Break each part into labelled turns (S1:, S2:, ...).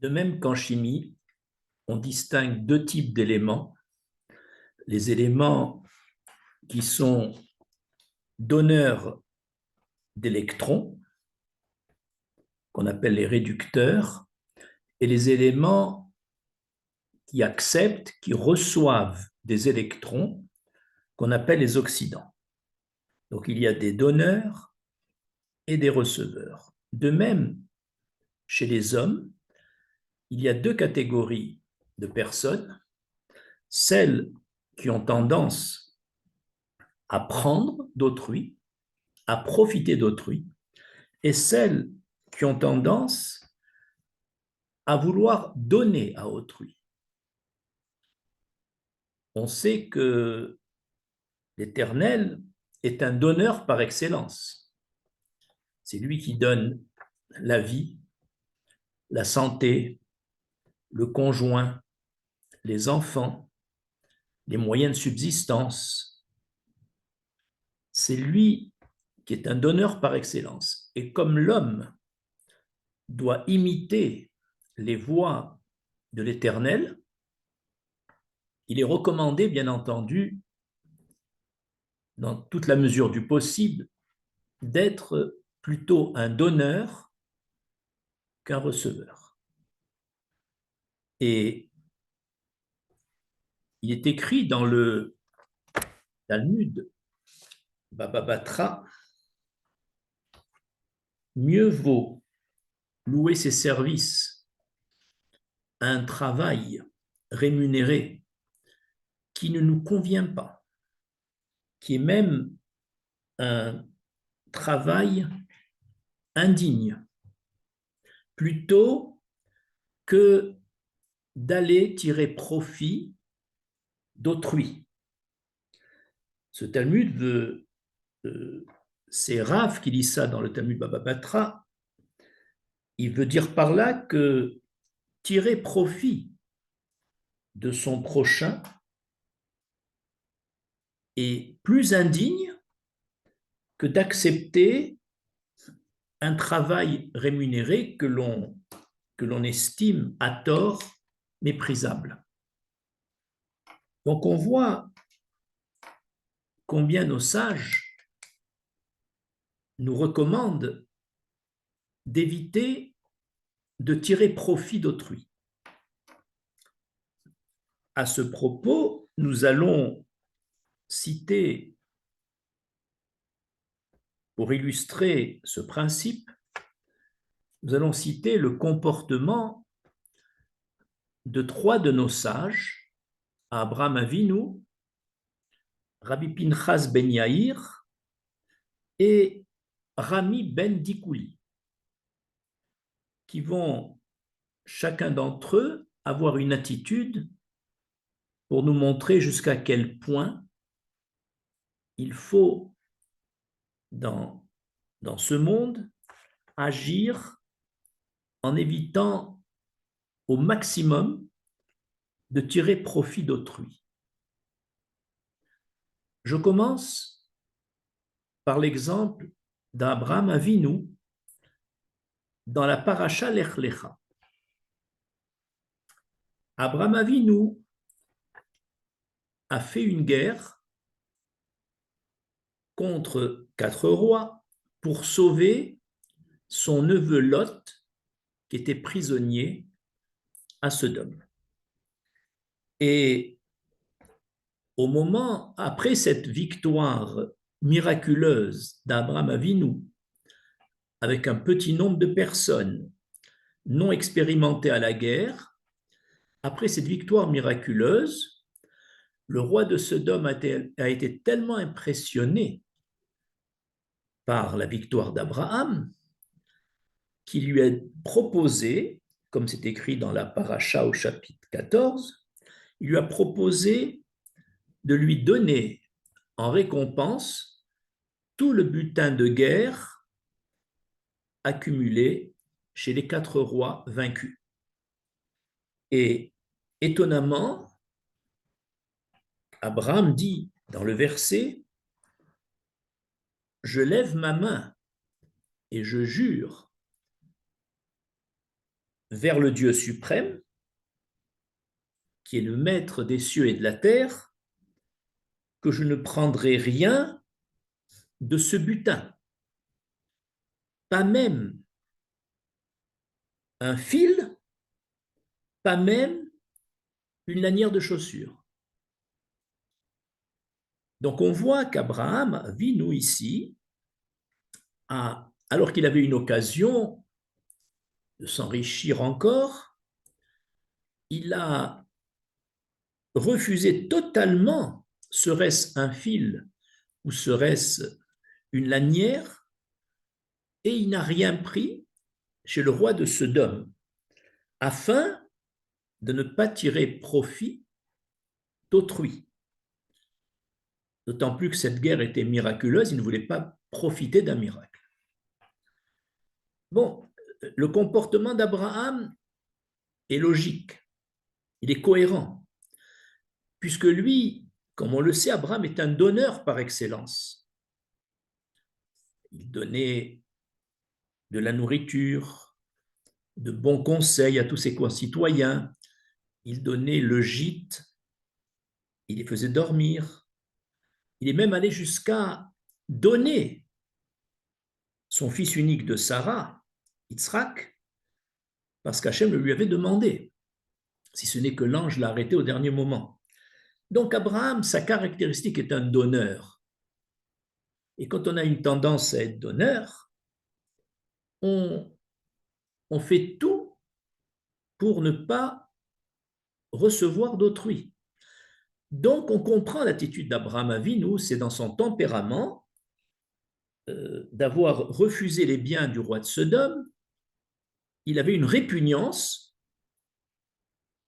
S1: De même qu'en chimie, on distingue deux types d'éléments. Les éléments qui sont donneurs d'électrons, qu'on appelle les réducteurs, et les éléments qui acceptent, qui reçoivent des électrons, qu'on appelle les oxydants. Donc il y a des donneurs et des receveurs. De même, chez les hommes, il y a deux catégories de personnes, celles qui ont tendance à prendre d'autrui, à profiter d'autrui, et celles qui ont tendance à vouloir donner à autrui. On sait que l'Éternel est un donneur par excellence. C'est lui qui donne la vie, la santé, le conjoint, les enfants, les moyens de subsistance. C'est lui qui est un donneur par excellence. Et comme l'homme doit imiter les voies de l'Éternel, il est recommandé, bien entendu, dans toute la mesure du possible, d'être plutôt un donneur qu'un receveur. Et il est écrit dans le Talmud, Baba Batra, mieux vaut louer ses services à un travail rémunéré qui ne nous convient pas, qui est même un travail indigne, plutôt que d'aller tirer profit d'autrui. Ce Talmud veut, c'est Rav qui dit ça dans le Talmud Baba Batra, il veut dire par là que tirer profit de son prochain est plus indigne que d'accepter un travail rémunéré que l'on estime à tort méprisable. Donc on voit combien nos sages nous recommandent d'éviter de tirer profit d'autrui. À ce propos, nous allons citer, pour illustrer ce principe, nous allons citer le comportement de trois de nos sages, Abraham Avinu, Rabbi Pinchas ben Yair et Rami ben Dikouli, qui vont chacun d'entre eux avoir une attitude pour nous montrer jusqu'à quel point il faut, dans ce monde, agir en évitant au maximum de tirer profit d'autrui. Je commence par l'exemple d'Abraham Avinu dans la paracha Lech Lecha. Abraham Avinu a fait une guerre contre 4 rois pour sauver son neveu Lot, qui était prisonnier à Sodome. Et au moment, après cette victoire miraculeuse d'Abraham Avinu, avec un petit nombre de personnes non expérimentées à la guerre, après cette victoire miraculeuse, le roi de Sodome a été tellement impressionné par la victoire d'Abraham qu'il lui a proposé, comme c'est écrit dans la paracha au chapitre 14, il lui a proposé de lui donner en récompense tout le butin de guerre accumulé chez les 4 rois vaincus. Et étonnamment, Abraham dit dans le verset, « Je lève ma main et je jure vers le Dieu suprême, qui est le maître des cieux et de la terre, que je ne prendrai rien de ce butin, pas même un fil, pas même une lanière de chaussure. Donc on voit qu'Abraham vit, nous ici, alors qu'il avait une occasion de s'enrichir encore, il a refusé totalement, serait-ce un fil ou serait-ce une lanière, et il n'a rien pris chez le roi de Sodome, afin de ne pas tirer profit d'autrui. D'autant plus que cette guerre était miraculeuse, il ne voulait pas profiter d'un miracle. Bon, le comportement d'Abraham est logique, il est cohérent, puisque lui, comme on le sait, Abraham est un donneur par excellence. Il donnait de la nourriture, de bons conseils à tous ses concitoyens, il donnait le gîte, il les faisait dormir, il est même allé jusqu'à donner son fils unique de Sarah, Yitzhak, parce qu'Hachem le lui avait demandé, si ce n'est que l'ange l'a arrêté au dernier moment. Donc Abraham, sa caractéristique est un donneur. Et quand on a une tendance à être donneur, on, on fait tout pour ne pas recevoir d'autrui. Donc on comprend l'attitude d'Abraham Avinu, c'est dans son tempérament d'avoir refusé les biens du roi de Sodome, il avait une répugnance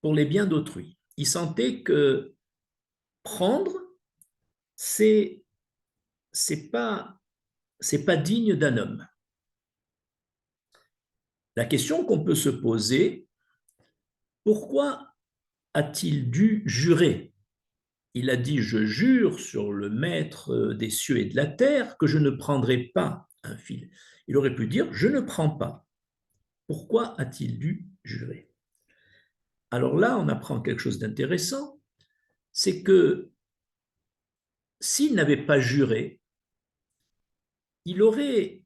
S1: pour les biens d'autrui. Il sentait que prendre, c'est pas digne d'un homme. La question qu'on peut se poser, pourquoi a-t-il dû jurer? Il a dit, je jure sur le maître des cieux et de la terre que je ne prendrai pas un fil. Il aurait pu dire, je ne prends pas. Pourquoi a-t-il dû jurer? Alors là, on apprend quelque chose d'intéressant, c'est que s'il n'avait pas juré, il aurait,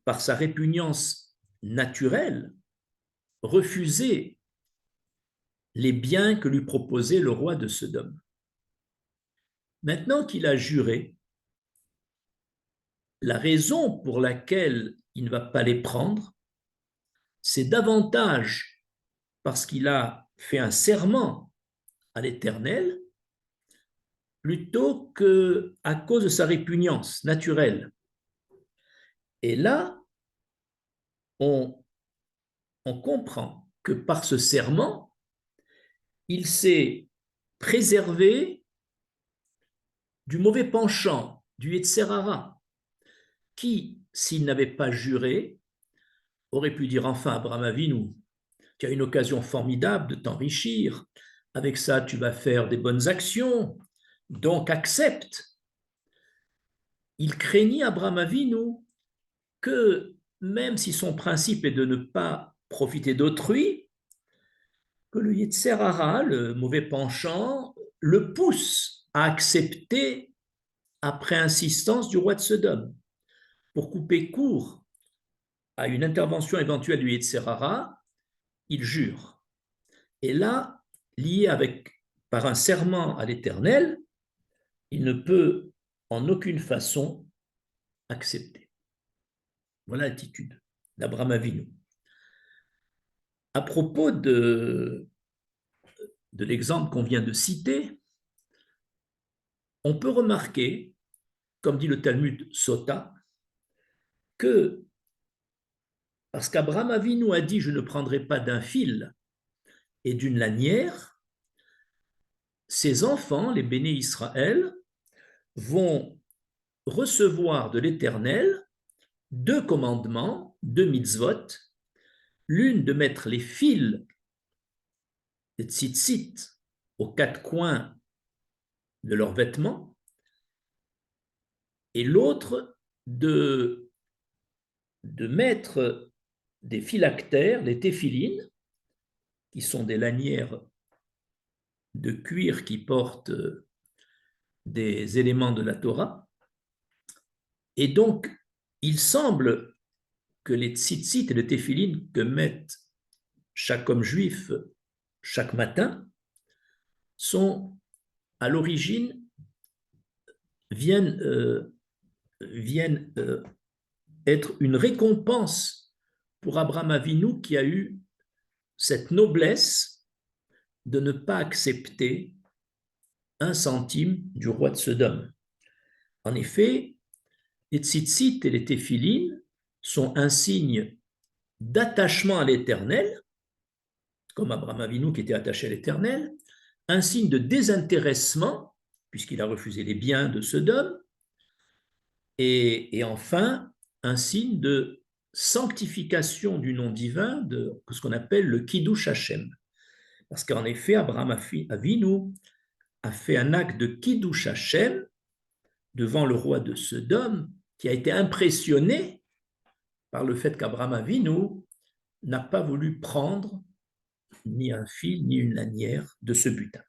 S1: par sa répugnance naturelle, refusé les biens que lui proposait le roi de Sodome. Maintenant qu'il a juré, la raison pour laquelle il ne va pas les prendre, c'est davantage parce qu'il a fait un serment à l'Éternel plutôt qu'à cause de sa répugnance naturelle. Et là, on, on comprend que par ce serment, il s'est préservé du mauvais penchant, du Yetzer Hara, qui, s'il n'avait pas juré, aurait pu dire enfin Abraham Avinu, tu as une occasion formidable de t'enrichir, avec ça tu vas faire des bonnes actions, donc accepte. Il craignait Abraham Avinu que même si son principe est de ne pas profiter d'autrui, que le Yetzer Hara, le mauvais penchant, le pousse à accepter après insistance du roi de Sodome. Pour couper court à une intervention éventuelle du Yetzer Hara, il jure. Et là, lié par un serment à l'Éternel, il ne peut en aucune façon accepter. Voilà l'attitude d'Abraham Avinu. À propos de l'exemple qu'on vient de citer, on peut remarquer, comme dit le Talmud Sota, que parce qu'Abraham Avinu a dit « je ne prendrai pas d'un fil et d'une lanière », ses enfants, les béné Israël, vont recevoir de l'Éternel deux commandements, deux mitzvot, l'une de mettre les fils de tzitzit aux quatre coins de leurs vêtements, et l'autre de mettre des phylactères, les téphilines, qui sont des lanières de cuir qui portent des éléments de la Torah. Et donc, il semble que les tzitzit et le téphilin que mettent chaque homme juif chaque matin sont à l'origine viennent être une récompense pour Abraham Avinu qui a eu cette noblesse de ne pas accepter un centime du roi de Sodome. En effet, les tzitzit et les téphilines sont un signe d'attachement à l'Éternel, comme Abraham Avinu qui était attaché à l'Éternel, un signe de désintéressement, puisqu'il a refusé les biens de Sodome, et enfin, un signe de sanctification du nom divin, de ce qu'on appelle le Kiddush Hashem. Parce qu'en effet, Abraham Avinu a fait un acte de Kiddush Hashem devant le roi de Sodome, qui a été impressionné par le fait qu'Abraham Avinu n'a pas voulu prendre ni un fil, ni une lanière de ce butin.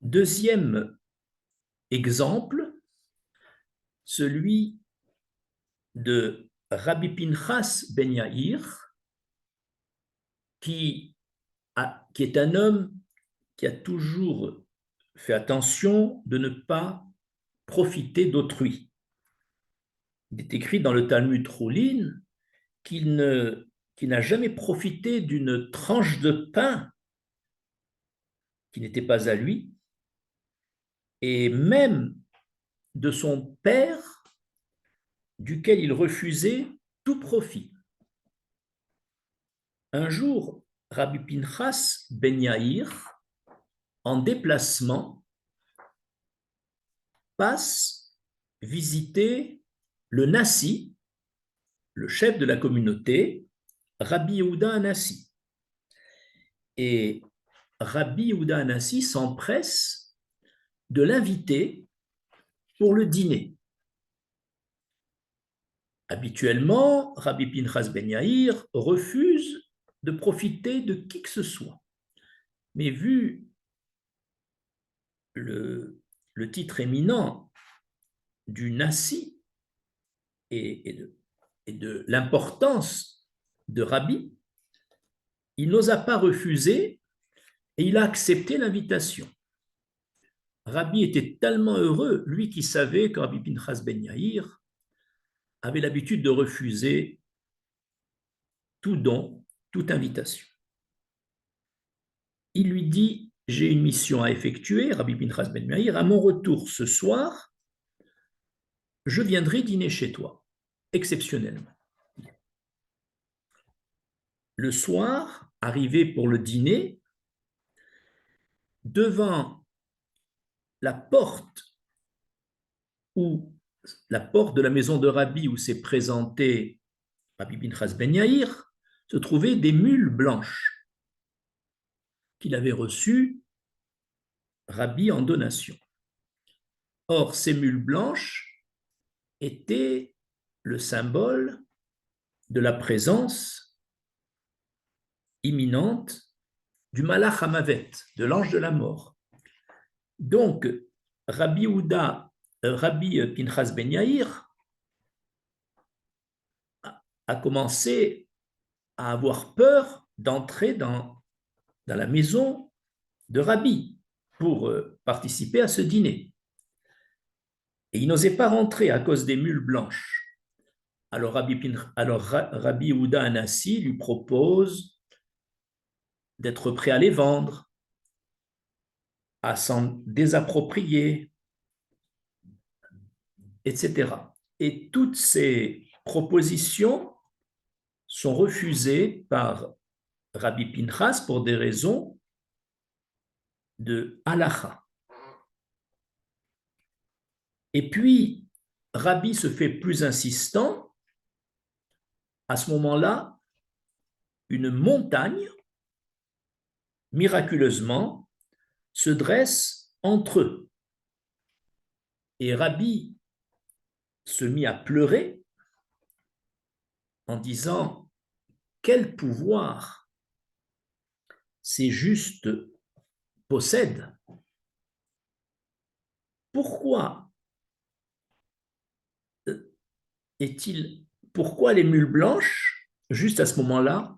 S1: Deuxième exemple, celui de Rabbi Pinchas ben Yair, qui est un homme qui a toujours fait attention de ne pas profiter d'autrui. Il est écrit dans le Talmud Choulin qu'il n'a jamais profité d'une tranche de pain qui n'était pas à lui, et même de son père, duquel il refusait tout profit. Un jour, Rabbi Pinchas ben Yair, en déplacement, passe visiter le Nassi, le chef de la communauté, Rabbi Yehuda Anassi. Et Rabbi Yehuda Anassi s'empresse de l'inviter pour le dîner. Habituellement, Rabbi Pinchas ben Yair refuse de profiter de qui que ce soit. Mais vu le titre éminent du Nassi et de l'importance de Rabbi, il n'osa pas refuser et il a accepté l'invitation. Rabbi était tellement heureux, lui qui savait que Rabbi Pinchas ben Yair avait l'habitude de refuser tout don, toute invitation. Il lui dit, j'ai une mission à effectuer, Rabbi Pinchas ben Yair, à mon retour ce soir, je viendrai dîner chez toi, exceptionnellement. Le soir, arrivé pour le dîner, devant la porte de la maison de Rabbi où s'est présenté Rabbi Pinchas ben Yair, se trouvaient des mules blanches qu'il avait reçues Rabbi en donation. Or, ces mules blanches étaient le symbole de la présence imminente du Malach Hamavet, de l'ange de la mort. Donc, Rabbi Pinchas ben Yair a commencé à avoir peur d'entrer dans la maison de Rabbi pour participer à ce dîner. Et il n'osait pas rentrer à cause des mules blanches. Alors Rabbi Yehuda Anassi lui propose d'être prêt à les vendre, à s'en désapproprier, etc. Et toutes ces propositions sont refusées par Rabbi Pinchas pour des raisons de halacha. Et puis, Rabbi se fait plus insistant. À ce moment-là, une montagne, miraculeusement, se dresse entre eux. Et Rabbi se mit à pleurer en disant quel pouvoir ces justes possèdent. Pourquoi pourquoi les mules blanches juste à ce moment-là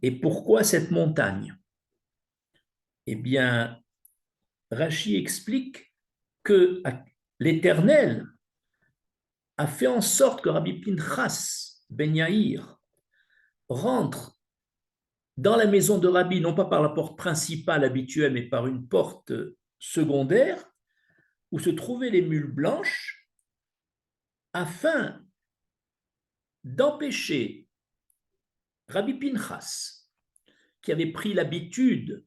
S1: et pourquoi cette montagne? Eh bien, Rachi explique que l'Éternel a fait en sorte que Rabbi Pinchas Ben Yair rentre dans la maison de Rabbi, non pas par la porte principale habituelle, mais par une porte secondaire, où se trouvaient les mules blanches, afin d'empêcher Rabbi Pinchas, qui avait pris l'habitude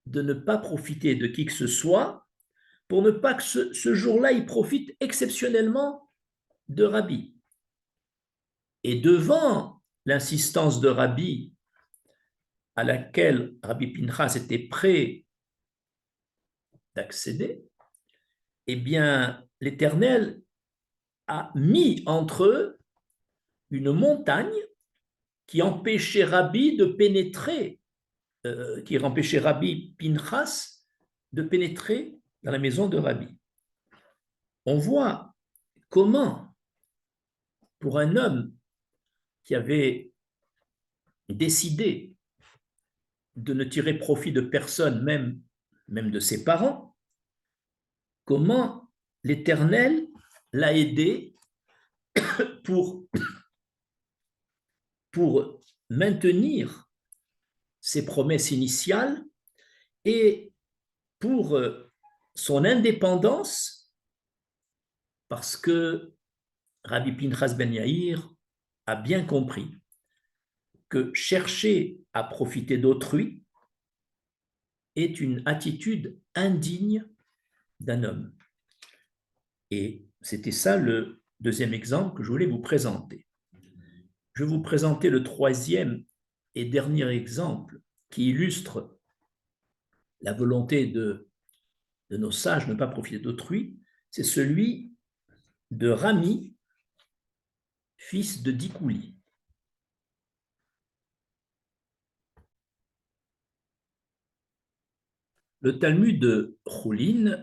S1: de ne pas profiter de qui que ce soit, pour ne pas que ce jour-là, il profite exceptionnellement de Rabbi. Et devant l'insistance de Rabbi, à laquelle Rabbi Pinchas était prêt d'accéder, eh bien, l'Éternel a mis entre eux une montagne qui empêchait Rabbi de pénétrer, qui empêchait Rabbi Pinchas de pénétrer dans la maison de Rabbi. On voit comment, pour un homme qui avait décidé de ne tirer profit de personne, même de ses parents, comment l'Éternel l'a aidé pour maintenir ses promesses initiales et pour son indépendance, parce que Rabbi Pinchas Ben Yair a bien compris que chercher à profiter d'autrui est une attitude indigne d'un homme. Et c'était ça le deuxième exemple que je voulais vous présenter. Je vais vous présenter le troisième et dernier exemple qui illustre la volonté de nos sages de ne pas profiter d'autrui. C'est celui de Rami, fils de Dikouli. Le Talmud de Choulin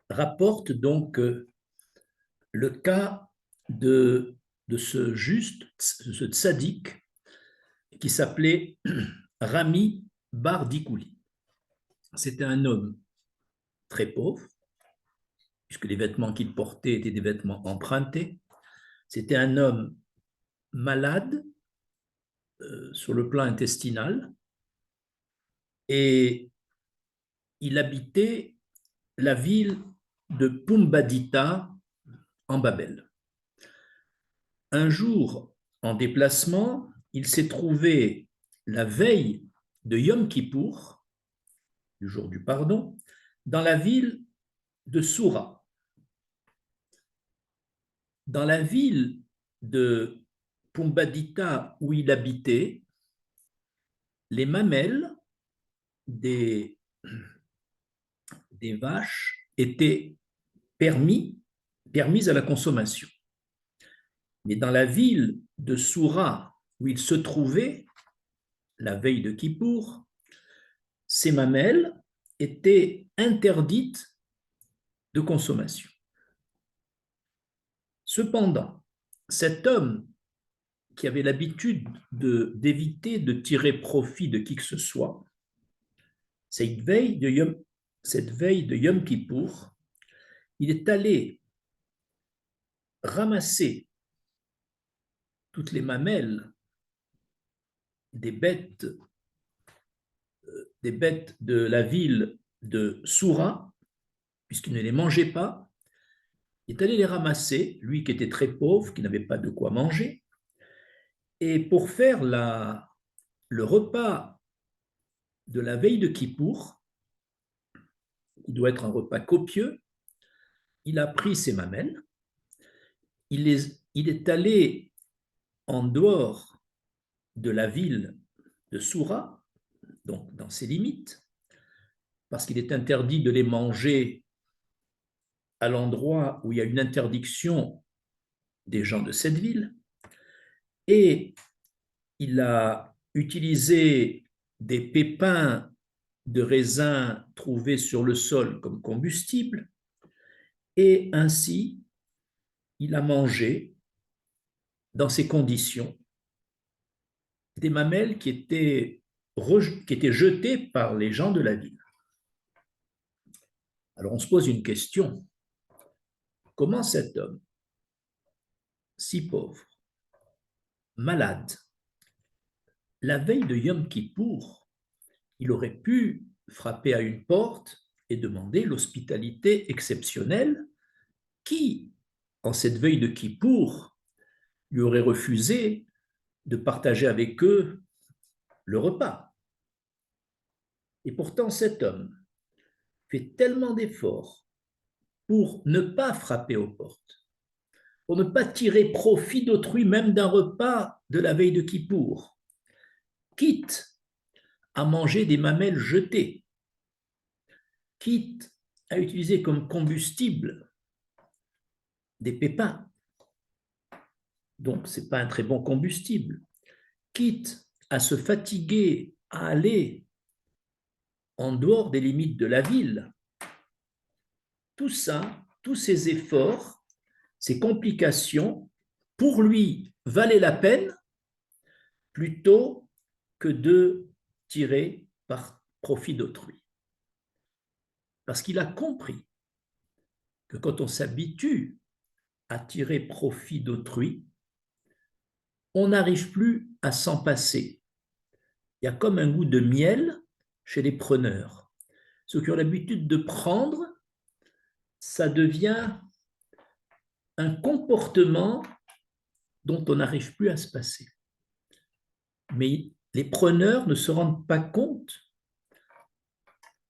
S1: rapporte donc le cas de ce juste, ce tzaddik, qui s'appelait Rami Bar Dikouli. C'était un homme très pauvre, puisque les vêtements qu'il portait étaient des vêtements empruntés. C'était un homme malade sur le plan intestinal et il habitait la ville de Pumbadita en Babel. Un jour, en déplacement, il s'est trouvé la veille de Yom Kippour, du jour du pardon, dans la ville de Soura. Dans la ville de Pumbadita où il habitait, les mamelles des vaches étaient permises à la consommation. Mais dans la ville de Soura où il se trouvait, la veille de Kippour, ces mamelles étaient interdites de consommation. Cependant, cet homme qui avait l'habitude d'éviter de tirer profit de qui que ce soit, cette veille de Yom Kippour, il est allé ramasser toutes les mamelles des bêtes de la ville de Soura, puisqu'il ne les mangeait pas. Il est allé les ramasser, lui qui était très pauvre, qui n'avait pas de quoi manger, et pour faire le repas de la veille de Kippour, qui doit être un repas copieux, il a pris ses mamelles, il est allé en dehors de la ville de Soura, donc dans ses limites, parce qu'il est interdit de les manger à l'endroit où il y a une interdiction des gens de cette ville. Et il a utilisé des pépins de raisin trouvés sur le sol comme combustible, et ainsi il a mangé dans ces conditions des mamelles qui étaient jetées par les gens de la ville. Alors on se pose une question: comment cet homme, si pauvre, malade, la veille de Yom Kippour, il aurait pu frapper à une porte et demander l'hospitalité exceptionnelle qui, en cette veille de Kippour, lui aurait refusé de partager avec eux le repas. Et pourtant, cet homme fait tellement d'efforts pour ne pas frapper aux portes, pour ne pas tirer profit d'autrui, même d'un repas de la veille de Kippour, quitte à manger des mamelles jetées, quitte à utiliser comme combustible des pépins, donc ce n'est pas un très bon combustible, quitte à se fatiguer, à aller en dehors des limites de la ville. Tout ça, tous ces efforts, ces complications, pour lui, valaient la peine plutôt que de tirer par profit d'autrui. Parce qu'il a compris que quand on s'habitue à tirer profit d'autrui, on n'arrive plus à s'en passer. Il y a comme un goût de miel chez les preneurs. Ceux qui ont l'habitude de prendre, ça devient un comportement dont on n'arrive plus à se passer. Mais les preneurs ne se rendent pas compte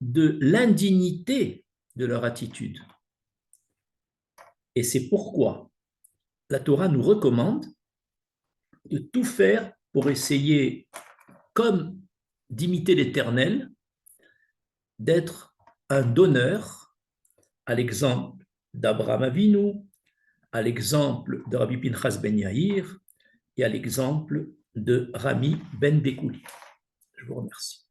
S1: de l'indignité de leur attitude. Et c'est pourquoi la Torah nous recommande de tout faire pour essayer, comme d'imiter l'Éternel, d'être un donneur, à l'exemple d'Abraham Avinu, à l'exemple de Rabbi Pinchas ben Yair et à l'exemple de Rami ben Bekouli. Je vous remercie.